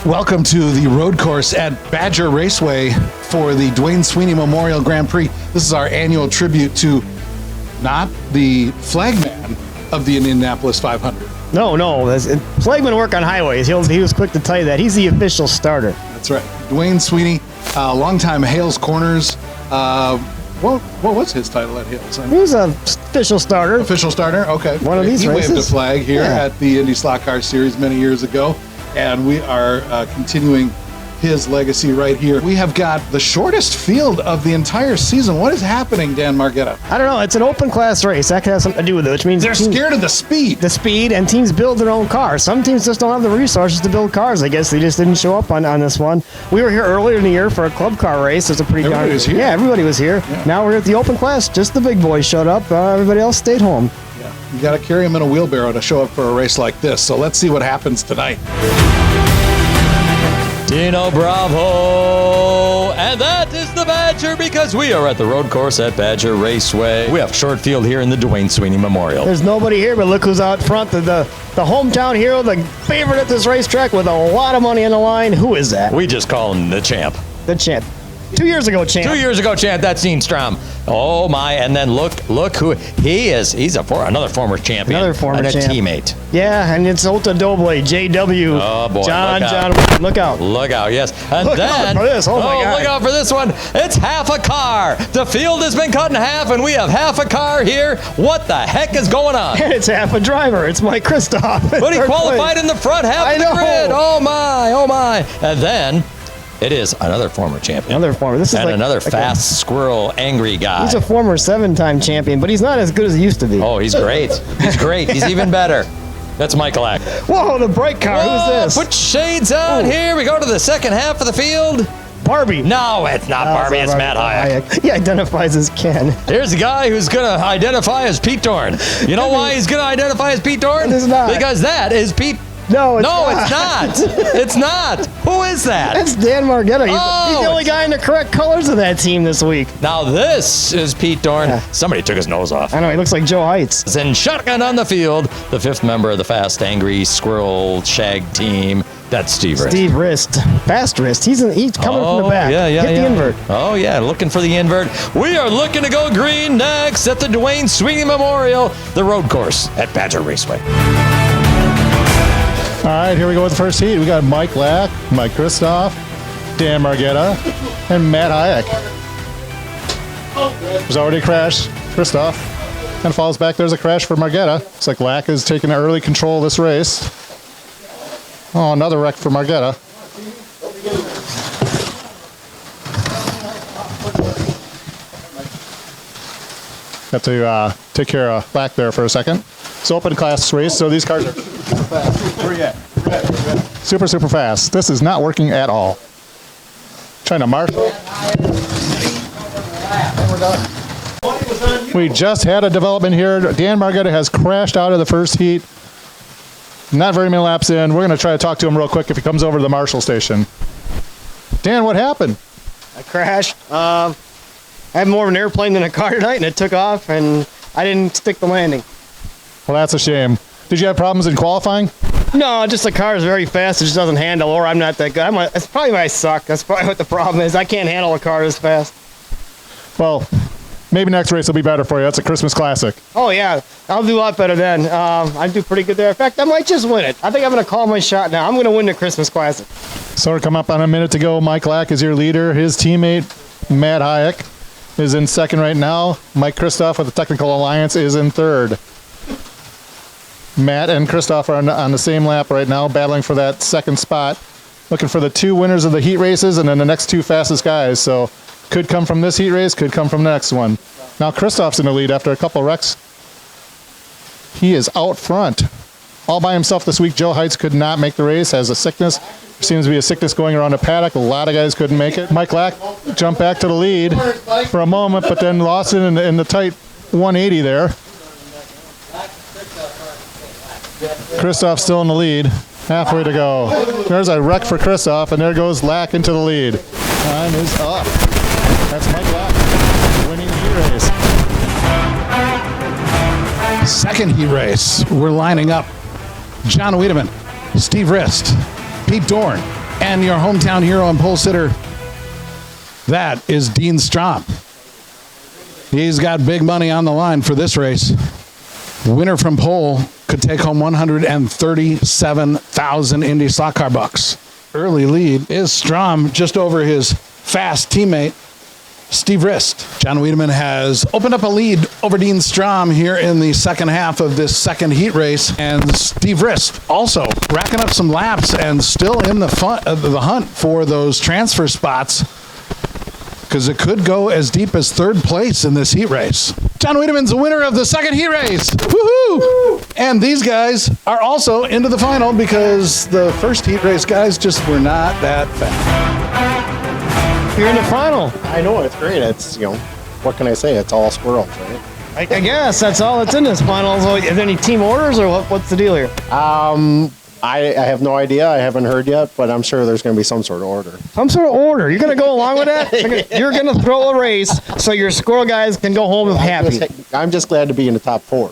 Welcome to the road course at Badger Raceway for the Duane Sweeney Memorial Grand Prix. This is our annual tribute to not the flagman of the Indianapolis 500. No. Flagman work on highways. He was quick to tell you that. He's the official starter. That's right. Duane Sweeney, longtime Hales Corners. What was his title at Hales? He was an official starter. Official starter? Okay. One of these he races. Waved a flag here at the IndySlotCar Series many years ago. And we are continuing his legacy right here. We have got the shortest field of the entire season. What is happening, Dan Margetta? I don't know. It's an open class race. That has something to do with it, which means they're scared of the speed. The speed, and teams build their own cars. Some teams just don't have the resources to build cars. I guess they just didn't show up on this one. We were here earlier in the year for a club car race. It was a pretty Everybody was here. Yeah, everybody was here. Yeah. Now we're at the open class. Just the big boys showed up. Everybody else stayed home. Yeah, you got to carry them in a wheelbarrow to show up for a race like this. So let's see what happens tonight. Dino Bravo, and that is the Badger because we are at the road course at Badger Raceway. We have short field here in the Duane Sweeney Memorial. There's nobody here, but look who's out front. The hometown hero, the favorite at this racetrack with a lot of money on the line. Who is that? We just call him the champ. The champ. 2 years ago, champ. 2 years ago, champ. That's Dean Strom. Oh my! And then look who he is. He's another former champion. Another former and a champ. Teammate. Yeah, and it's Ulta Doble, JW. Oh boy! John, look out! Look out! Yes, and look then out for this. Oh my God! Look out for this one! It's half a car. The field has been cut in half, and we have half a car here. What the heck is going on? And it's half a driver. It's Mike Kristoff. But he qualified in the front half of the grid. Oh my! And then. It is another former champion. This is another fast squirrel, angry guy. He's a former 7-time champion, but he's not as good as he used to be. Oh, he's great. He's great. He's even better. That's Michael Ack. Whoa, the bright car. Who's this? Put shades on here. We go to the second half of the field. Barbie. No, it's not Barbie. It's Matt Hayek. He identifies as Ken. Here's a guy who's going to identify as Pete Dorn. You know why he's going to identify as Pete Dorn? It is not. Because that is Pete. No, it's not. It's not. Who is that? That's Dan Margetta. He's the only guy in the correct colors of that team this week. Now this is Pete Dorn. Yeah. Somebody took his nose off. I know, he looks like Joe Heights. And shotgun on the field, the fifth member of the fast, angry squirrel shag team. That's Steve Rist. Steve Rist. Fast Rist. He's coming from the back. Yeah. Hit the invert. Oh, yeah, looking for the invert. We are looking to go green next at the Duane Sweeney Memorial, the road course at Badger Raceway. All right, here we go with the first heat. We got Mike Lack, Mike Kristoff, Dan Margetta, and Matt Hayek. There's already a crash. Kristoff kind of falls back. There's a crash for Margetta. Looks like Lack is taking early control of this race. Oh, another wreck for Margetta. Got to take care of Lack there for a second. It's open class race, so these cars are super fast. Where are you at? Super fast. This is not working at all. Trying to marshal. And we're done. We just had a development here. Dan Margetta has crashed out of the first heat. Not very many laps in. We're going to try to talk to him real quick if he comes over to the Marshall station. Dan, what happened? I crashed. I had more of an airplane than a car tonight, and it took off, and I didn't stick the landing. Well, that's a shame. Did you have problems in qualifying? No, just the car is very fast. It just doesn't handle, or I'm not that good. That's probably why I suck. That's probably what the problem is. I can't handle a car this fast. Well, maybe next race will be better for you. That's a Christmas classic. Oh, yeah. I'll do a lot better then. I do pretty good there. In fact, I might just win it. I think I'm going to call my shot now. I'm going to win the Christmas classic. So we're coming up on a minute to go. Mike Lack is your leader. His teammate, Matt Hayek, is in second right now. Mike Kristoff with the Technical Alliance is in third. Matt and Kristoff are on the same lap right now, battling for that second spot. Looking for the two winners of the heat races and then the next two fastest guys. So could come from this heat race, could come from the next one. Now Kristoff's in the lead after a couple wrecks. He is out front. All by himself this week. Joe Heights could not make the race, has a sickness. There seems to be a sickness going around the paddock. A lot of guys couldn't make it. Mike Lack jumped back to the lead for a moment, but then lost it in the tight 180 there. Kristoff still in the lead. Halfway to go. There's a wreck for Kristoff, and there goes Lack into the lead. Time is up. That's Mike Lack winning the heat race. Second heat race. We're lining up John Wiedemann, Steve Rist, Pete Dorn, And your hometown hero and pole sitter, that is Dean Strom. He's got big money on the line for this race. Winner from pole could take home 137,000 IndySlotCar bucks. Early lead is Strom just over his fast teammate, Steve Rist. John Wiedemann has opened up a lead over Dean Strom here in the second half of this second heat race, and Steve Rist also racking up some laps and still in the hunt for those transfer spots, because it could go as deep as third place in this heat race. John Wiedemann's the winner of the second heat race. Woohoo! And these guys are also into the final because the first heat race guys just were not that fast. You're in the final. I know, it's great. It's, what can I say? It's all squirrels, right? I guess that's all that's in this final. So, is there any team orders or what's the deal here? I have no idea. I haven't heard yet, but I'm sure there's going to be some sort of order. Some sort of order. You're going to go along with that? You're going to throw a race so your squirrel guys can go home happy. I'm just glad to be in the top 4.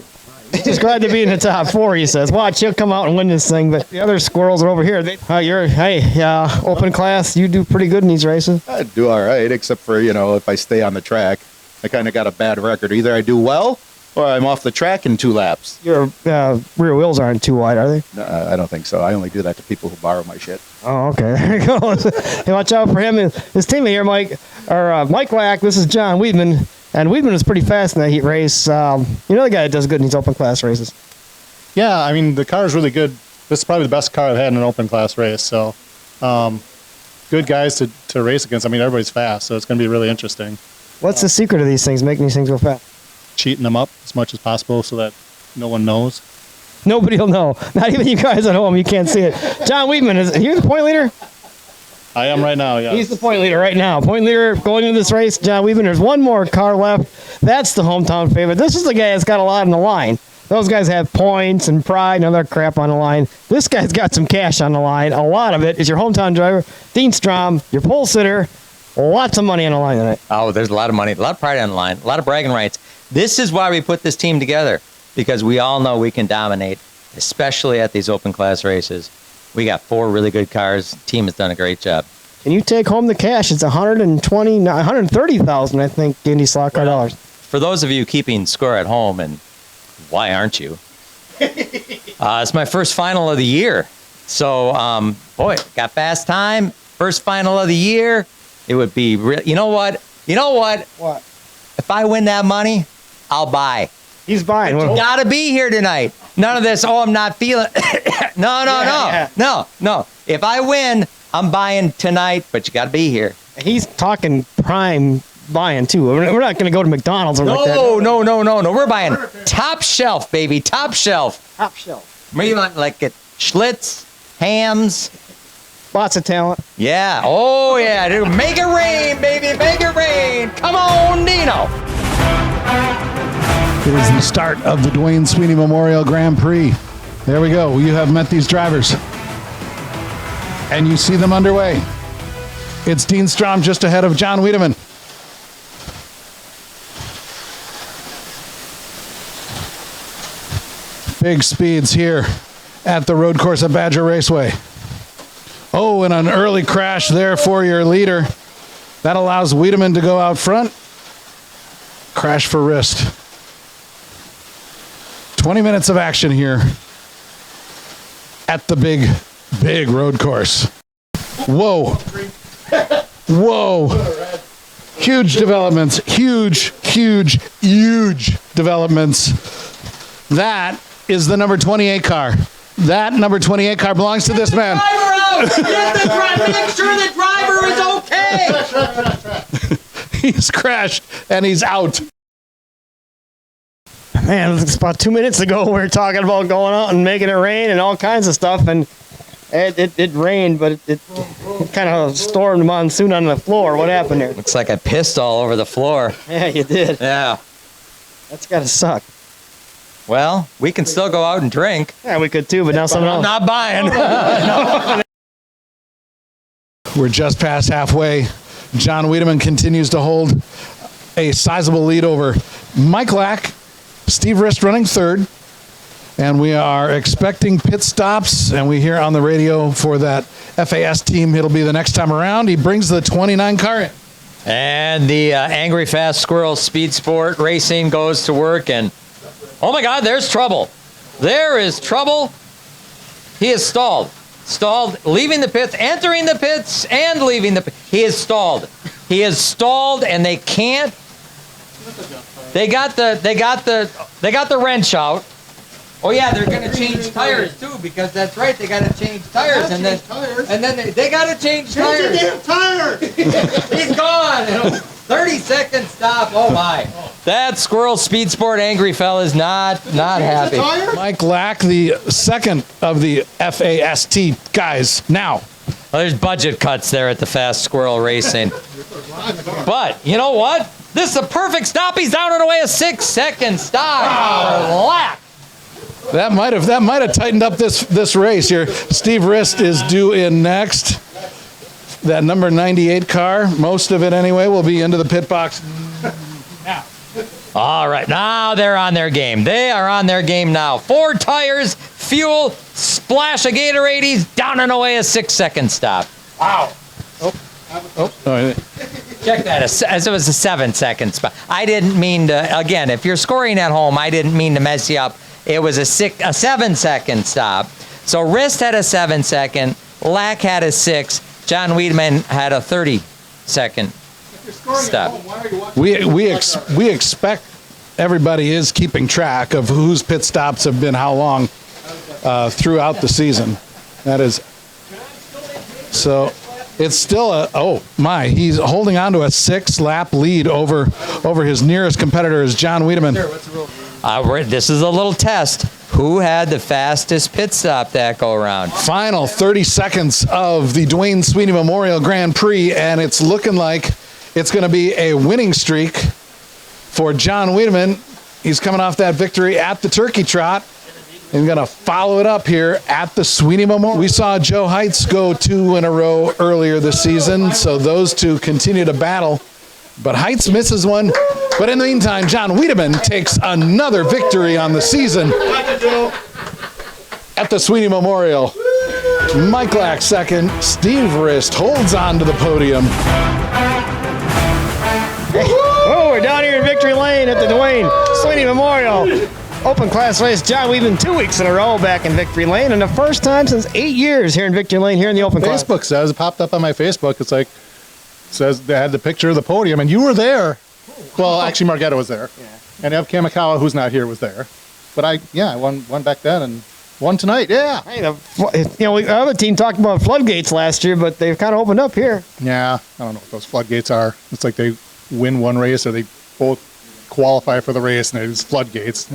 Just glad to be in the top 4, he says. Watch, he'll come out and win this thing. But the other squirrels are over here. Open class, you do pretty good in these races. I do all right, except for, if I stay on the track. I kind of got a bad record. Either I do well or I'm off the track in 2 laps. Your rear wheels aren't too wide, are they? No, I don't think so. I only do that to people who borrow my shit. Oh, okay. There you go. Hey, watch out for him and his teammate here, Mike Lack. This is John Wiedemann. And Wiedemann was pretty fast in that heat race. The guy that does good in these open class races. Yeah, I mean, the car is really good. This is probably the best car I've had in an open class race. So, good guys to race against. I mean, everybody's fast, so it's going to be really interesting. What's the secret of these things, making these things go fast? Cheating them up as much as possible so that no one knows. Nobody will know. Not even you guys at home. You can't see it. John Wiedemann, is he the point leader? I am right now, yeah. He's the point leader right now. Point leader going into this race, John Wiedemann. There's one more car left. That's the hometown favorite. This is the guy that's got a lot on the line. Those guys have points and pride and other crap on the line. This guy's got some cash on the line. A lot of it is your hometown driver, Dean Strom, your pole sitter. Lots of money on the line tonight. Oh, there's a lot of money, a lot of pride on the line, a lot of bragging rights. This is why we put this team together, because we all know we can dominate, especially at these open class races. We got 4 really good cars. The team has done a great job. And you take home the cash. It's $130,000, I think, IndySlotCar dollars. For those of you keeping score at home, and why aren't you? It's my first final of the year. So, got fast time. First final of the year. It would be real. You know what? What? If I win that money, I'll buy. He's buying. You gotta be here tonight. None of this, I'm not feeling. No. If I win, I'm buying tonight, but you gotta be here. He's talking prime buying, too. We're not going to go to McDonald's or like that. No. We're buying top shelf, baby. Top shelf. Top shelf. Maybe like it Schlitz, hams. Lots of talent. Yeah. Oh, yeah. Dude. Make it rain, baby. Make it rain. Come on, Dino. It is the start of the Duane Sweeney Memorial Grand Prix. There we go. You have met these drivers. And you see them underway. It's Dean Strom just ahead of John Wiedemann. Big speeds here at the road course at Badger Raceway. Oh, and an early crash there for your leader. That allows Wiedemann to go out front. Crash for Rist. 20 minutes of action here at the big road course. Whoa. Huge developments. Huge developments. That is the number 28 car. That number 28 car belongs to this man. Driver out! Get the driver! Make sure the driver is okay! He's crashed and he's out. Man, it's about 2 minutes ago we were talking about going out and making it rain and all kinds of stuff, and it rained, but it kind of stormed monsoon on the floor. What happened there? Looks like I pissed all over the floor. Yeah, you did. Yeah. That's got to suck. Well, we can still go out and drink. Yeah, we could too, but now someone else. I'm not buying. We're just past halfway. John Wiedemann continues to hold a sizable lead over Mike Lack. Steve Rist running third. And we are expecting pit stops, and we hear on the radio for that FAS team, it'll be the next time around. He brings the 29 car in. And the Angry Fast Squirrel Speed Sport Racing goes to work, and oh my God, there's trouble. There is trouble. He is stalled. Stalled, leaving the pits, entering the pits, and leaving the pits. He is stalled. He is stalled, and they can't. They got the wrench out. Oh yeah, they're gonna change tires too, because that's right. They gotta change tires, and then they gotta change tires. Damn tires! He's gone. 30-second stop. Oh my. That Squirrel Speed Sport angry fella is not happy. Mike Lack, the second of the FAST guys. Now, Well, there's budget cuts there at the Fast Squirrel Racing. But you know what? This is a perfect stop. He's down and away, a 6-second stop. For Lack. that might have tightened up this race here. Steve Rist is due in next. That number 98 car, most of it anyway, will be into the pit box now. All right, now they're on their game. They are on their game now. 4 tires, fuel, splash of Gatorade. He's down and away, a 6-second stop. Wow. Check that, as it was a 7-second spot. I didn't mean to, again, if you're scoring at home, I didn't mean to mess you up. It was a 7-second stop. So Rist had a 7-second, Lack had a 6, John Wiedemann had a 30-second stop. We expect everybody is keeping track of whose pit stops have been how long throughout the season. That is so. It's still he's holding on to a 6-lap lead over his nearest competitor is John Wiedemann. This is a little test. Who had the fastest pit stop that go around? Final 30 seconds of the Duane Sweeney Memorial Grand Prix, and it's looking like it's going to be a winning streak for John Wiedemann. He's coming off that victory at the Turkey Trot. And going to follow it up here at the Sweeney Memorial. We saw Joe Heitz go 2 in a row earlier this season, so those two continue to battle. But Heitz misses one. But in the meantime, John Wiedemann takes another victory on the season at the Sweeney Memorial. Mike Lack second. Steve Rist holds on to the podium. Oh, we're down here in Victory Lane at the Duane Sweeney Memorial Open Class race. John Wiedemann 2 weeks in a row back in Victory Lane, and the first time since 8 years here in Victory Lane here in the Open Class. Facebook says, it popped up on my Facebook. It's like, says they had the picture of the podium, and you were there. Well, actually, Margetta was there. Yeah. And Ev Kamikawa, who's not here, was there. But I won back then and won tonight. Yeah. Hey, the other team talked about floodgates last year, but they've kind of opened up here. Yeah, I don't know what those floodgates are. It's like they win one race or they both qualify for the race, and it's floodgates.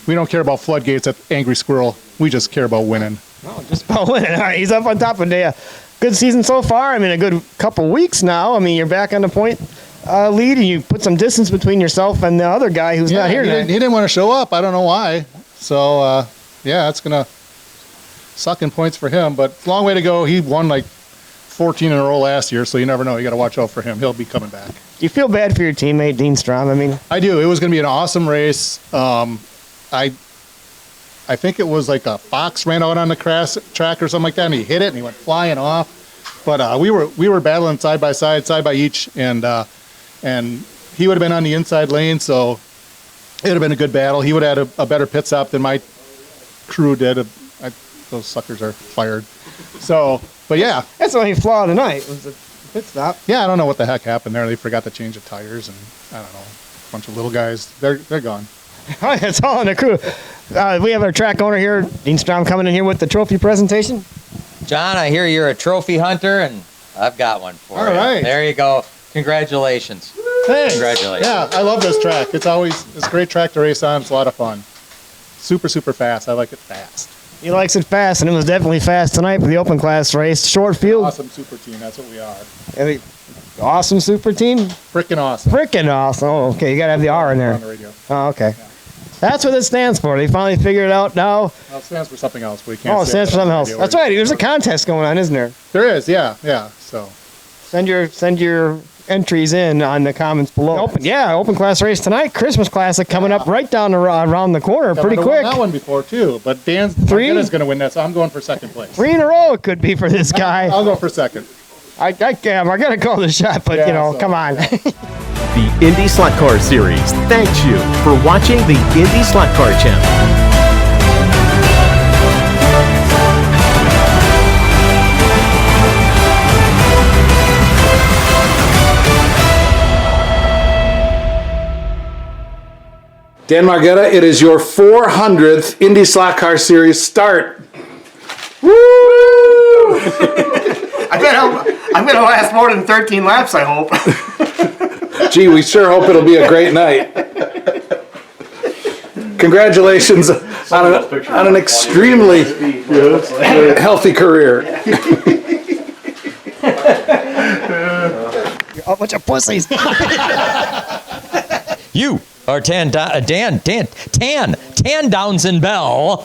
We don't care about floodgates at Angry Squirrel. We just care about winning. Oh, just about winning. All right, he's up on top of the good season so far. I mean, a good couple weeks now. I mean, you're back on the point lead, and you put some distance between yourself and the other guy who's not here tonight. He didn't want to show up. I don't know why. So, it's going to suck in points for him. But long way to go. He won like 14 in a row last year, so you never know. You got to watch out for him. He'll be coming back. Do you feel bad for your teammate, Dean Strom? I mean, I do. It was going to be an awesome race. I think it was like a fox ran out on the track or something like that, and he hit it, and he went flying off. But we were battling side by each, and he would have been on the inside lane, so it would have been a good battle. He would have had a better pit stop than my crew did. Those suckers are fired. So, but yeah. That's the only flaw tonight was the pit stop. Yeah, I don't know what the heck happened there. They forgot to change the tires, and I don't know. A bunch of little guys. They're gone. It's all in the crew. We have our track owner here, Dean Strom, coming in here with the trophy presentation. John, I hear you're a trophy hunter, and I've got one for you. All right. There you go. Congratulations. Thanks. Congratulations. Yeah, I love this track. It's a great track to race on. It's a lot of fun. Super, super fast. I like it fast. He likes it fast, and it was definitely fast tonight for the Open Class race. Short field. Awesome super team. That's what we are. Awesome super team? Freaking awesome. Freaking awesome. Oh, okay. You got to have the R in there. On the radio. Oh, okay. Yeah. That's what it stands for. They finally figured it out now. Well, it stands for something else, but we can't. Oh, it stands for something else. That's right. There's a contest going on, isn't there? There is, yeah. So send your entries in on the comments below. Open class race tonight. Christmas Classic coming up right down around the corner, pretty I've quick. won that one before too, but Dan's is going to win that, so I'm going for second place. 3 in a row it could be for this guy. I'll go for second. I gotta call the shot, but come on. The IndySlotCar Series thanks you for watching the IndySlotCar channel. Dan Margetta, it is your 400th IndySlotCar Series start. Woo! I'm gonna last more than 13 laps, I hope. Gee, we sure hope it'll be a great night. Congratulations on an extremely healthy career. A bunch of pussies. You are Tan Downs and Bell.